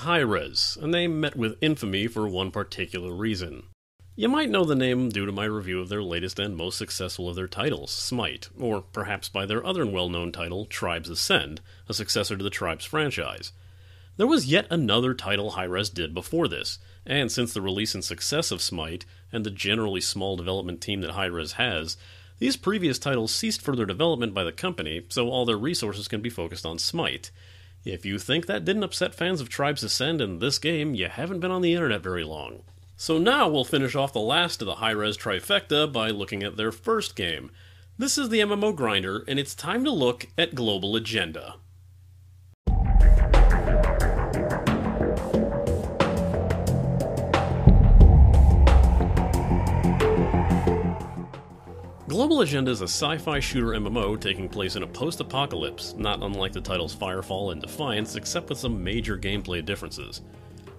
Hi-Rez, a name met with infamy for one particular reason. You might know the name due to my review of their latest and most successful of their titles, Smite, or perhaps by their other well-known title, Tribes Ascend, a successor to the Tribes franchise. There was yet another title Hi-Rez did before this, and since the release and success of Smite, and the generally small development team that Hi-Rez has, these previous titles ceased further development by the company, so all their resources can be focused on Smite. If you think that didn't upset fans of Tribes Ascend and this game, you haven't been on the internet very long. So now we'll finish off the last of the Hi-Rez trifecta by looking at their first game. This is the MMO Grinder, and it's time to look at Global Agenda. Global Agenda is a sci-fi shooter MMO taking place in a post-apocalypse, not unlike the titles Firefall and Defiance, except with some major gameplay differences.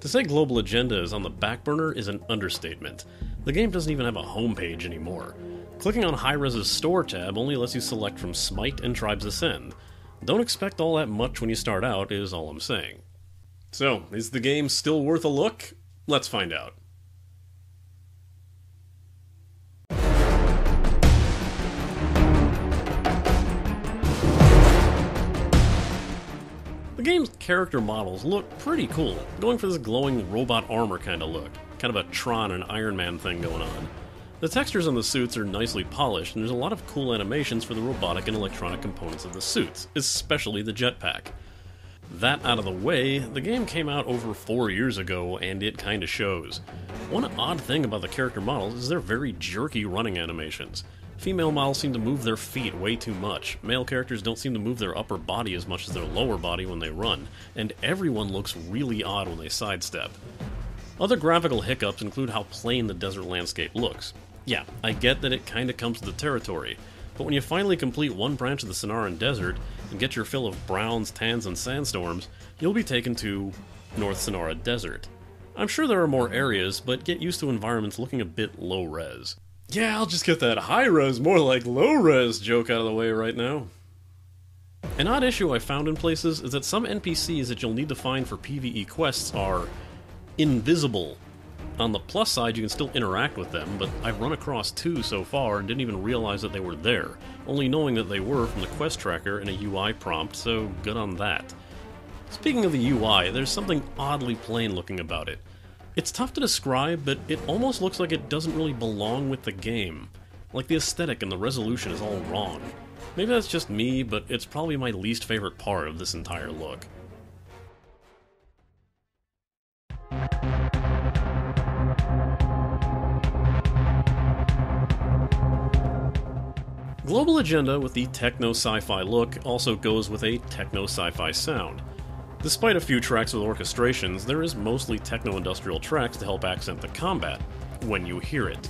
To say Global Agenda is on the back burner is an understatement. The game doesn't even have a homepage anymore. Clicking on Hi-Rez's Store tab only lets you select from Smite and Tribes Ascend. Don't expect all that much when you start out, is all I'm saying. So, is the game still worth a look? Let's find out. The game's character models look pretty cool, going for this glowing robot armor kind of look, kind of a Tron and Iron Man thing going on. The textures on the suits are nicely polished, and there's a lot of cool animations for the robotic and electronic components of the suits, especially the jetpack. That out of the way, the game came out over 4 years ago, and it kinda shows. One odd thing about the character models is their very jerky running animations. Female models seem to move their feet way too much, male characters don't seem to move their upper body as much as their lower body when they run, and everyone looks really odd when they sidestep. Other graphical hiccups include how plain the desert landscape looks. Yeah, I get that it kinda comes with the territory, but when you finally complete one branch of the Sonoran Desert and get your fill of browns, tans, and sandstorms, you'll be taken to North Sonora Desert. I'm sure there are more areas, but get used to environments looking a bit low-res. Yeah, I'll just get that high-res, more like low-res joke out of the way right now. An odd issue I found in places is that some NPCs that you'll need to find for PvE quests are invisible. On the plus side, you can still interact with them, but I've run across 2 so far and didn't even realize that they were there, only knowing that they were from the quest tracker and a UI prompt, so good on that. Speaking of the UI, there's something oddly plain looking about it. It's tough to describe, but it almost looks like it doesn't really belong with the game. Like the aesthetic and the resolution is all wrong. Maybe that's just me, but it's probably my least favorite part of this entire look. Global Agenda with the techno-sci-fi look also goes with a techno-sci-fi sound. Despite a few tracks with orchestrations, there is mostly techno-industrial tracks to help accent the combat, when you hear it.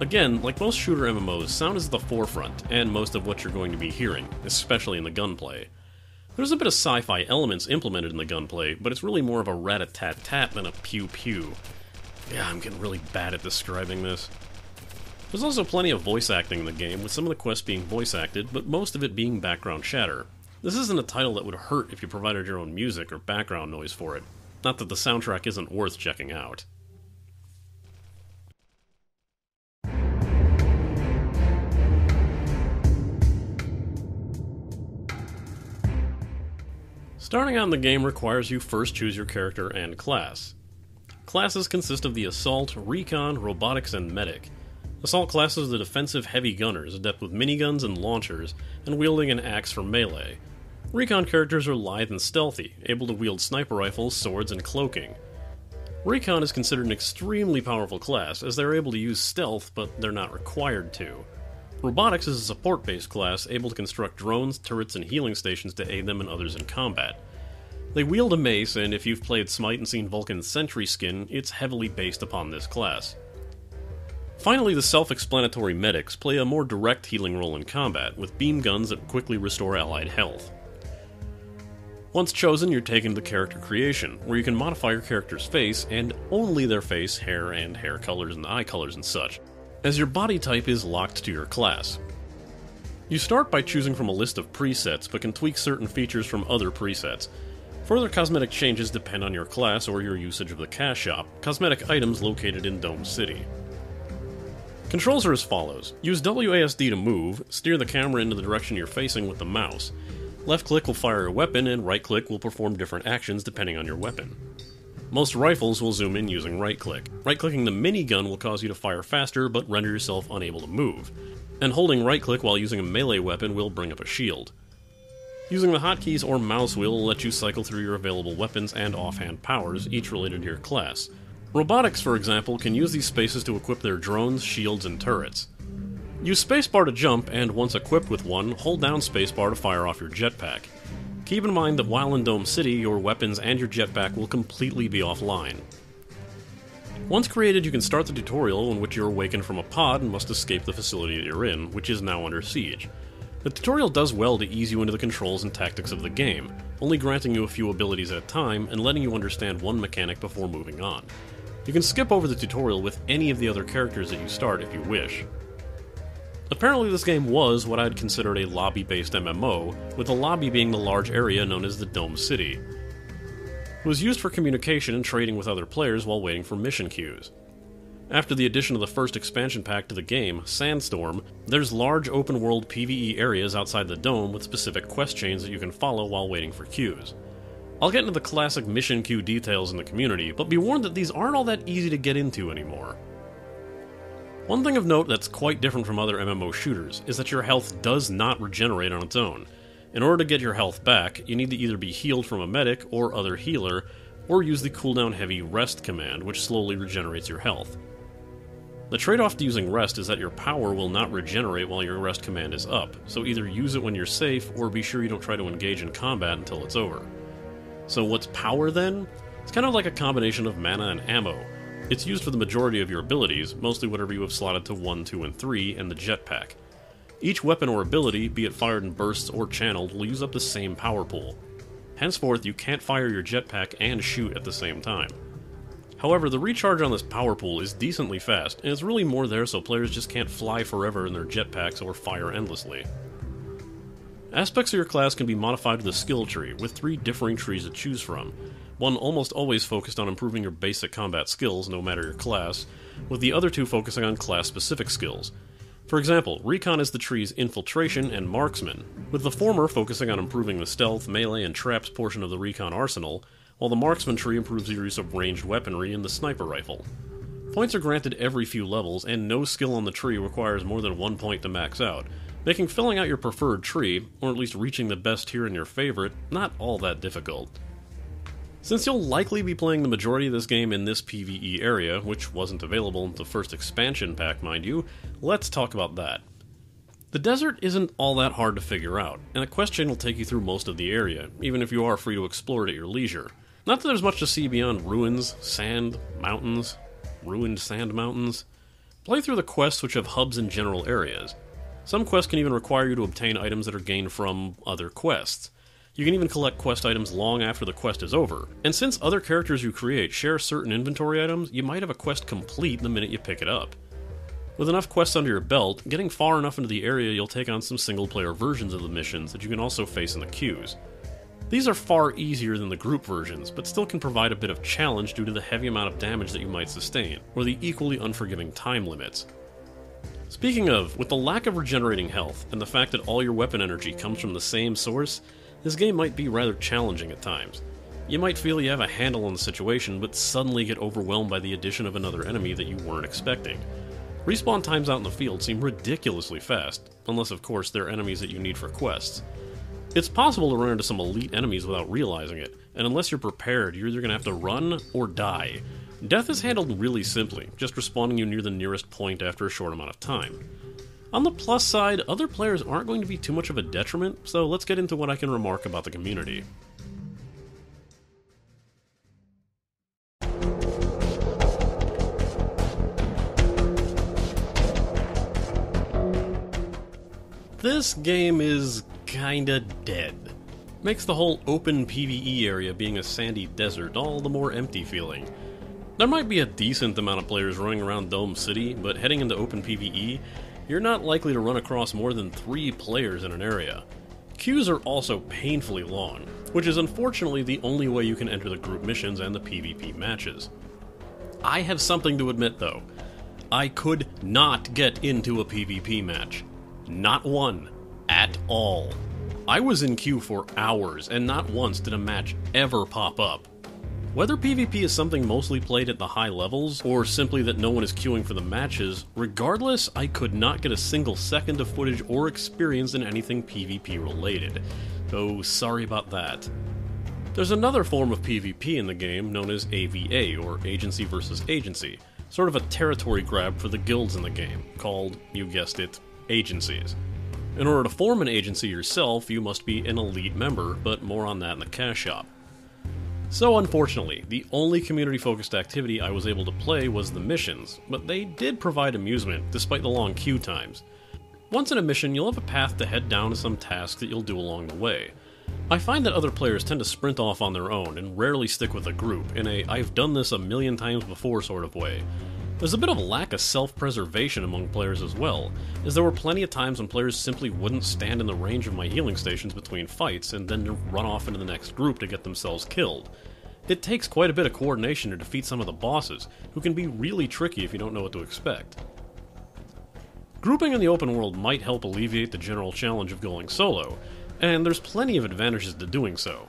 Again, like most shooter MMOs, sound is at the forefront, and most of what you're going to be hearing, especially in the gunplay. There's a bit of sci-fi elements implemented in the gunplay, but it's really more of a rat-a-tat-tat than a pew-pew. Yeah, I'm getting really bad at describing this. There's also plenty of voice acting in the game, with some of the quests being voice acted, but most of it being background chatter. This isn't a title that would hurt if you provided your own music or background noise for it. Not that the soundtrack isn't worth checking out. Starting out in the game requires you first choose your character and class. Classes consist of the Assault, Recon, Robotics, and Medic. Assault classes are the defensive heavy gunners, adept with miniguns and launchers, and wielding an axe for melee. Recon characters are lithe and stealthy, able to wield sniper rifles, swords, and cloaking. Recon is considered an extremely powerful class, as they are able to use stealth, but they're not required to. Robotics is a support-based class, able to construct drones, turrets, and healing stations to aid them and others in combat. They wield a mace, and if you've played Smite and seen Vulcan's Sentry skin, it's heavily based upon this class. Finally, the self-explanatory medics play a more direct healing role in combat, with beam guns that quickly restore allied health. Once chosen, you're taken to character creation, where you can modify your character's face, and only their face, hair, and hair colors and eye colors and such, as your body type is locked to your class. You start by choosing from a list of presets, but can tweak certain features from other presets. Further cosmetic changes depend on your class or your usage of the cash shop, cosmetic items located in Dome City. Controls are as follows. Use WASD to move, steer the camera into the direction you're facing with the mouse. Left click will fire your weapon, and right click will perform different actions depending on your weapon. Most rifles will zoom in using right click. Right clicking the minigun will cause you to fire faster but render yourself unable to move. And holding right click while using a melee weapon will bring up a shield. Using the hotkeys or mouse wheel will let you cycle through your available weapons and offhand powers, each related to your class. Robotics, for example, can use these spaces to equip their drones, shields, and turrets. Use spacebar to jump, and once equipped with one, hold down spacebar to fire off your jetpack. Keep in mind that while in Dome City, your weapons and your jetpack will completely be offline. Once created, you can start the tutorial in which you're awakened from a pod and must escape the facility that you're in, which is now under siege. The tutorial does well to ease you into the controls and tactics of the game, only granting you a few abilities at a time and letting you understand one mechanic before moving on. You can skip over the tutorial with any of the other characters that you start if you wish. Apparently this game was what I'd considered a lobby-based MMO, with the lobby being the large area known as the Dome City. It was used for communication and trading with other players while waiting for mission queues. After the addition of the first expansion pack to the game, Sandstorm, there's large open-world PvE areas outside the dome with specific quest chains that you can follow while waiting for queues. I'll get into the classic mission queue details in the community, but be warned that these aren't all that easy to get into anymore. One thing of note that's quite different from other MMO shooters is that your health does not regenerate on its own. In order to get your health back, you need to either be healed from a medic or other healer, or use the cooldown heavy rest command, which slowly regenerates your health. The trade-off to using rest is that your power will not regenerate while your rest command is up, so either use it when you're safe, or be sure you don't try to engage in combat until it's over. So what's power then? It's kind of like a combination of mana and ammo. It's used for the majority of your abilities, mostly whatever you have slotted to 1, 2, and 3, and the jetpack. Each weapon or ability, be it fired in bursts or channeled, will use up the same power pool. Henceforth, you can't fire your jetpack and shoot at the same time. However, the recharge on this power pool is decently fast, and it's really more there so players just can't fly forever in their jetpacks or fire endlessly. Aspects of your class can be modified with the skill tree, with 3 differing trees to choose from. One almost always focused on improving your basic combat skills, no matter your class, with the other 2 focusing on class-specific skills. For example, Recon is the tree's Infiltration and Marksman, with the former focusing on improving the stealth, melee, and traps portion of the Recon arsenal, while the Marksman tree improves your use of ranged weaponry and the sniper rifle. Points are granted every few levels, and no skill on the tree requires more than 1 point to max out, making filling out your preferred tree, or at least reaching the best tier in your favorite, not all that difficult. Since you'll likely be playing the majority of this game in this PvE area, which wasn't available in the first expansion pack, mind you, let's talk about that. The desert isn't all that hard to figure out, and a quest chain will take you through most of the area, even if you are free to explore it at your leisure. Not that there's much to see beyond ruins, sand, mountains, ruined sand mountains. Play through the quests which have hubs in general areas. Some quests can even require you to obtain items that are gained from other quests. You can even collect quest items long after the quest is over, and since other characters you create share certain inventory items, you might have a quest complete the minute you pick it up. With enough quests under your belt, getting far enough into the area you'll take on some single-player versions of the missions that you can also face in the queues. These are far easier than the group versions, but still can provide a bit of challenge due to the heavy amount of damage that you might sustain, or the equally unforgiving time limits. Speaking of, with the lack of regenerating health, and the fact that all your weapon energy comes from the same source, this game might be rather challenging at times. You might feel you have a handle on the situation, but suddenly get overwhelmed by the addition of another enemy that you weren't expecting. Respawn times out in the field seem ridiculously fast, unless of course they're enemies that you need for quests. It's possible to run into some elite enemies without realizing it, and unless you're prepared, you're either going to have to run or die. Death is handled really simply, just respawning you near the nearest point after a short amount of time. On the plus side, other players aren't going to be too much of a detriment, so let's get into what I can remark about the community. This game is kinda dead. Makes the whole open PvE area being a sandy desert all the more empty feeling. There might be a decent amount of players running around Dome City, but heading into open PvE, you're not likely to run across more than 3 players in an area. Queues are also painfully long, which is unfortunately the only way you can enter the group missions and the PvP matches. I have something to admit though. I could not get into a PvP match. Not one. At all. I was in queue for hours, and not once did a match ever pop up. Whether PvP is something mostly played at the high levels, or simply that no one is queuing for the matches, regardless, I could not get a single second of footage or experience in anything PvP related. So sorry about that. There's another form of PvP in the game known as AVA, or Agency versus Agency, sort of a territory grab for the guilds in the game, called, you guessed it, agencies. In order to form an agency yourself, you must be an elite member, but more on that in the cash shop. So unfortunately, the only community-focused activity I was able to play was the missions, but they did provide amusement, despite the long queue times. Once in a mission, you'll have a path to head down to some task that you'll do along the way. I find that other players tend to sprint off on their own and rarely stick with a group, in a I've done this a million times before sort of way. There's a bit of a lack of self-preservation among players as well, as there were plenty of times when players simply wouldn't stand in the range of my healing stations between fights and then run off into the next group to get themselves killed. It takes quite a bit of coordination to defeat some of the bosses, who can be really tricky if you don't know what to expect. Grouping in the open world might help alleviate the general challenge of going solo, and there's plenty of advantages to doing so.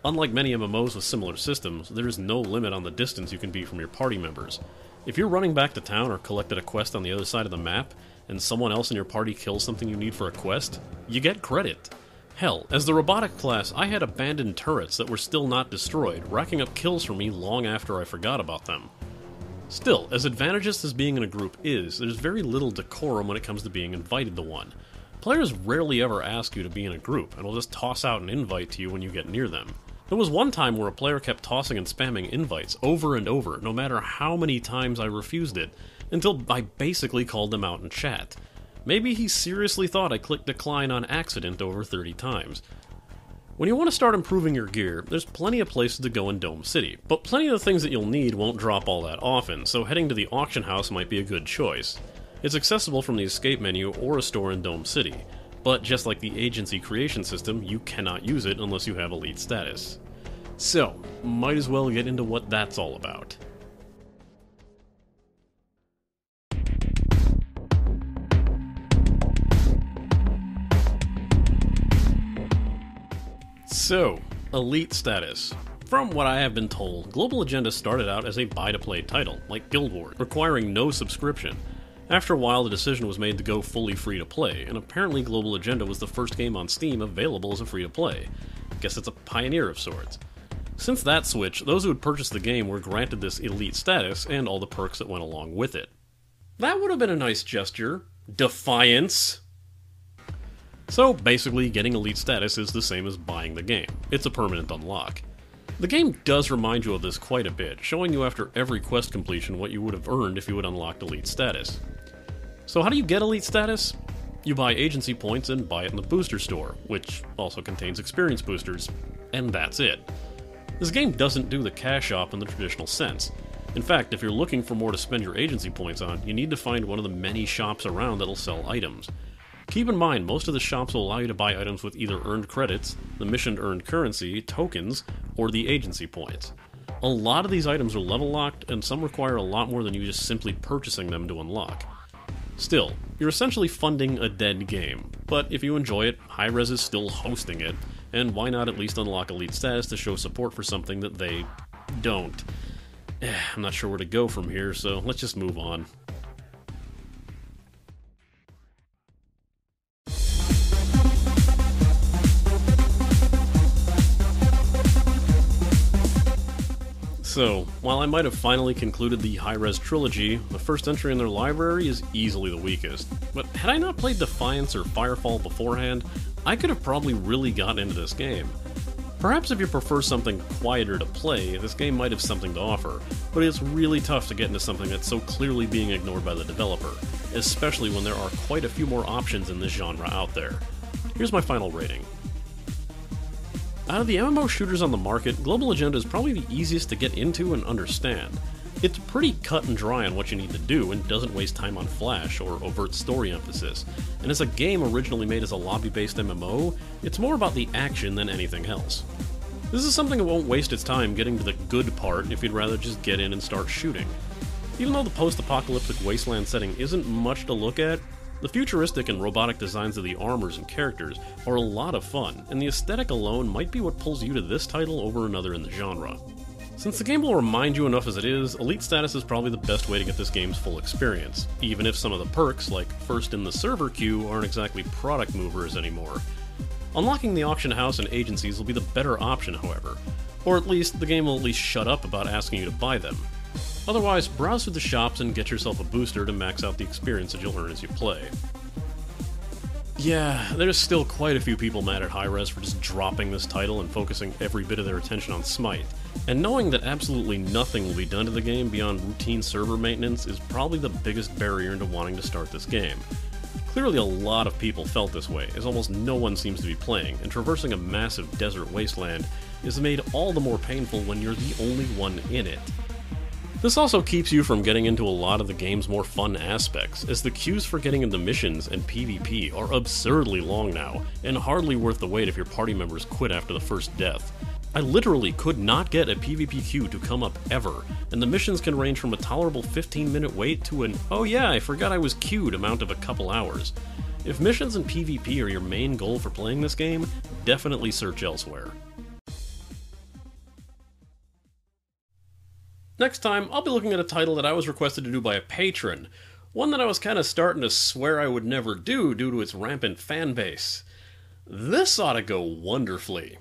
Unlike many MMOs with similar systems, there is no limit on the distance you can be from your party members. If you're running back to town or collected a quest on the other side of the map, and someone else in your party kills something you need for a quest, you get credit. Hell, as the robotic class, I had abandoned turrets that were still not destroyed, racking up kills for me long after I forgot about them. Still, as advantageous as being in a group is, there's very little decorum when it comes to being invited to one. Players rarely ever ask you to be in a group, and will just toss out an invite to you when you get near them. There was one time where a player kept tossing and spamming invites over and over, no matter how many times I refused it, until I basically called them out in chat. Maybe he seriously thought I clicked decline on accident over 30 times. When you want to start improving your gear, there's plenty of places to go in Dome City, but plenty of the things that you'll need won't drop all that often, so heading to the auction house might be a good choice. It's accessible from the escape menu or a store in Dome City. But just like the agency creation system, you cannot use it unless you have elite status. So, might as well get into what that's all about. So, elite status. From what I have been told, Global Agenda started out as a buy-to-play title, like Guild Wars, requiring no subscription. After a while, the decision was made to go fully free-to-play, and apparently Global Agenda was the first game on Steam available as a free-to-play. Guess it's a pioneer of sorts. Since that switch, those who had purchased the game were granted this elite status and all the perks that went along with it. That would have been a nice gesture. Defiance! So basically, getting elite status is the same as buying the game. It's a permanent unlock. The game does remind you of this quite a bit, showing you after every quest completion what you would have earned if you had unlocked elite status. So how do you get elite status? You buy agency points and buy it in the booster store, which also contains experience boosters, and that's it. This game doesn't do the cash shop in the traditional sense. In fact, if you're looking for more to spend your agency points on, you need to find one of the many shops around that'll sell items. Keep in mind, most of the shops will allow you to buy items with either earned credits, the mission earned currency, tokens, or the agency points. A lot of these items are level locked, and some require a lot more than you just simply purchasing them to unlock. Still, you're essentially funding a dead game, but if you enjoy it, Hi-Rez is still hosting it, and why not at least unlock elite status to show support for something that they don't? I'm not sure where to go from here, so let's just move on. So, while I might have finally concluded the Hi-Rez trilogy, the first entry in their library is easily the weakest. But had I not played Defiance or Firefall beforehand, I could have probably really gotten into this game. Perhaps if you prefer something quieter to play, this game might have something to offer, but it's really tough to get into something that's so clearly being ignored by the developer, especially when there are quite a few more options in this genre out there. Here's my final rating. Out of the MMO shooters on the market, Global Agenda is probably the easiest to get into and understand. It's pretty cut and dry on what you need to do and doesn't waste time on flash or overt story emphasis, and as a game originally made as a lobby-based MMO, it's more about the action than anything else. This is something that won't waste its time getting to the good part if you'd rather just get in and start shooting. Even though the post-apocalyptic wasteland setting isn't much to look at, the futuristic and robotic designs of the armors and characters are a lot of fun, and the aesthetic alone might be what pulls you to this title over another in the genre. Since the game will remind you enough as it is, Elite Status is probably the best way to get this game's full experience, even if some of the perks, like first in the server queue, aren't exactly product movers anymore. Unlocking the auction house and agencies will be the better option, however, or at least the game will at least shut up about asking you to buy them. Otherwise, browse through the shops and get yourself a booster to max out the experience that you'll earn as you play. Yeah, there's still quite a few people mad at Hi-Rez for just dropping this title and focusing every bit of their attention on Smite, and knowing that absolutely nothing will be done to the game beyond routine server maintenance is probably the biggest barrier into wanting to start this game. Clearly a lot of people felt this way, as almost no one seems to be playing, and traversing a massive desert wasteland is made all the more painful when you're the only one in it. This also keeps you from getting into a lot of the game's more fun aspects, as the queues for getting into missions and PvP are absurdly long now, and hardly worth the wait if your party members quit after the first death. I literally could not get a PvP queue to come up ever, and the missions can range from a tolerable 15-minute wait to an "oh yeah, I forgot I was queued" amount of a couple hours. If missions and PvP are your main goal for playing this game, definitely search elsewhere. Next time, I'll be looking at a title that I was requested to do by a patron, one that I was kinda starting to swear I would never do due to its rampant fanbase. This ought to go wonderfully.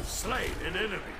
Slain an enemy.